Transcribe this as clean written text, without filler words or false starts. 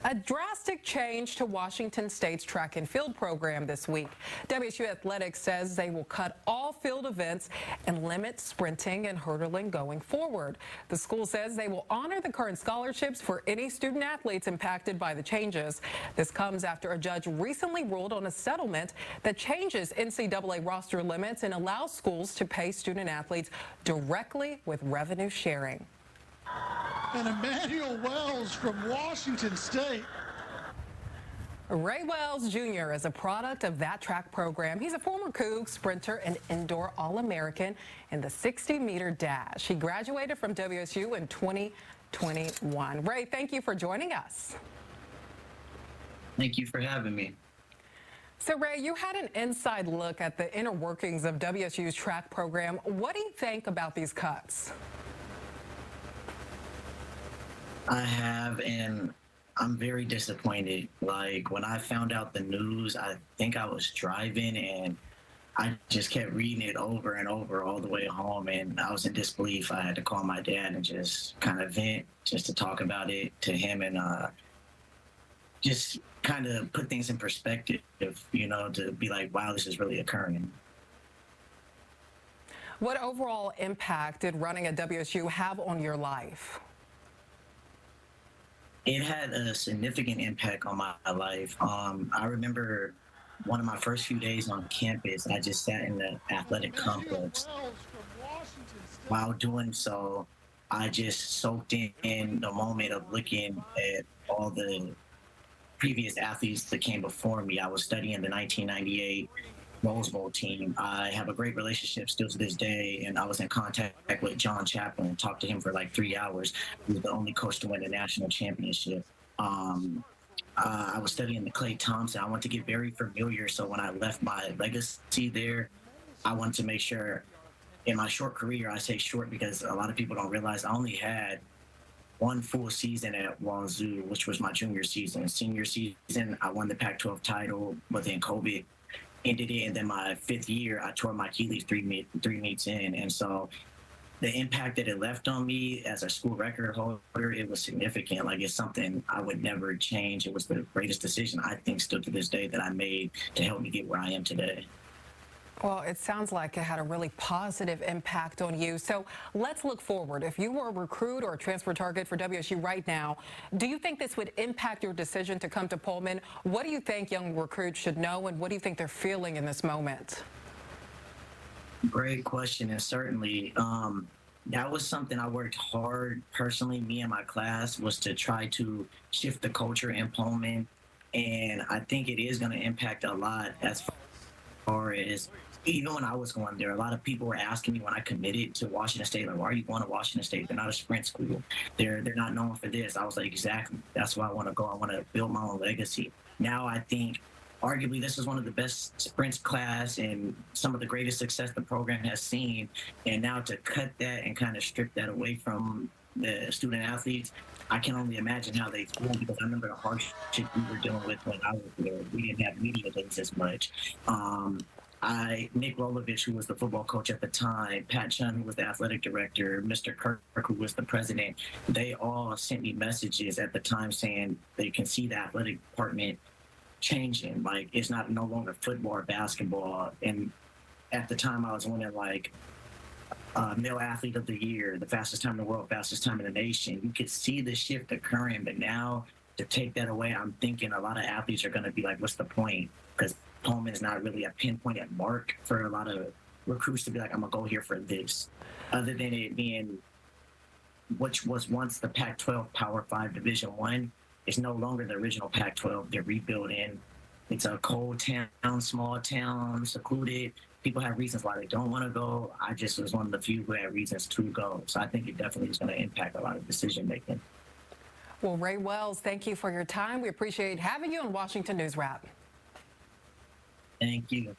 A drastic change to Washington State's track and field program this week. WSU Athletics says they will cut all field events and limit sprinting and hurdling going forward. The school says they will honor the current scholarships for any student athletes impacted by the changes. This comes after a judge recently ruled on a settlement that changes NCAA roster limits and allows schools to pay student athletes directly with revenue sharing. And Emmanuel Wells from Washington State. Ray Wells Jr. is a product of that track program. He's a former Coug sprinter and indoor All-American in the 60-meter dash. He graduated from WSU in 2021. Ray, thank you for joining us. Thank you for having me. So, Ray, you had an inside look at the inner workings of WSU's track program. What do you think about these cuts? I have, and I'm very disappointed. Like, when I found out the news, I think I was driving and I just kept reading it over and over all the way home, and I was in disbelief. I had to call my dad and just kind of vent, just to talk about it to him and just kind of put things in perspective, you know, to be like, wow, this is really occurring. What overall impact did running at WSU have on your life? It had a significant impact on my life. I remember one of my first few days on campus, I just sat in the athletic complex. While doing so, I just soaked in the moment of looking at all the previous athletes that came before me. I was studying the 1998 Rose Bowl team. I have a great relationship still to this day, and I was in contact with John Chaplin and talked to him for like 3 hours. He was the only coach to win the national championship. I was studying the Klay Thompson. I wanted to get very familiar, so when I left my legacy there, I wanted to make sure in my short career, I say short because a lot of people don't realize I only had one full season at WSU, which was my junior season. Senior season, I won the Pac-12 title, but then COVID ended it, and then my 5th year, I tore my Achilles three meets in, and so the impact that it left on me as a school record holder, it was significant. Like, it's something I would never change. It was the greatest decision, I think, still to this day, that I made to help me get where I am today. Well, it sounds like it had a really positive impact on you. So let's look forward. If you were a recruit or a transfer target for WSU right now, do you think this would impact your decision to come to Pullman? What do you think young recruits should know, and what do you think they're feeling in this moment? Great question, and certainly that was something I worked hard personally, me and my class, was to try to shift the culture in Pullman, and I think it is going to impact a lot as far as even when I was going there. A lot of people were asking me when I committed to Washington State, like, why are you going to Washington State? They're not a sprint school. They're not known for this. I was like, exactly. That's why I want to go. I want to build my own legacy. Now I think arguably this is one of the best sprints class and some of the greatest success the program has seen. And now to cut that and kind of strip that away from the student athletes, I can only imagine how they feel, because I remember the hardship we were dealing with when I was there. We didn't have media days as much. Nick Rolovich, who was the football coach at the time, Pat Chun, who was the athletic director, Mr. Kirk, who was the president, they all sent me messages at the time saying they can see the athletic department changing. Like, it's no longer football or basketball. And at the time, I was winning like male athlete of the year, the fastest time in the world, fastest time in the nation. You could see the shift occurring, but now to take that away, I'm thinking a lot of athletes are going to be like, what's the point? Because Pullman is not really a pinpointed mark for a lot of recruits to be like, I'm going to go here for this. Other than it being, which was once the Pac-12 Power 5 Division I, it's no longer the original Pac-12. They're rebuilding. It's a cold town, small town, secluded. People have reasons why they don't want to go. I just was one of the few who had reasons to go. So I think it definitely is going to impact a lot of decision making. Well, Ray Wells, thank you for your time. We appreciate having you on Washington News Wrap. Thank you.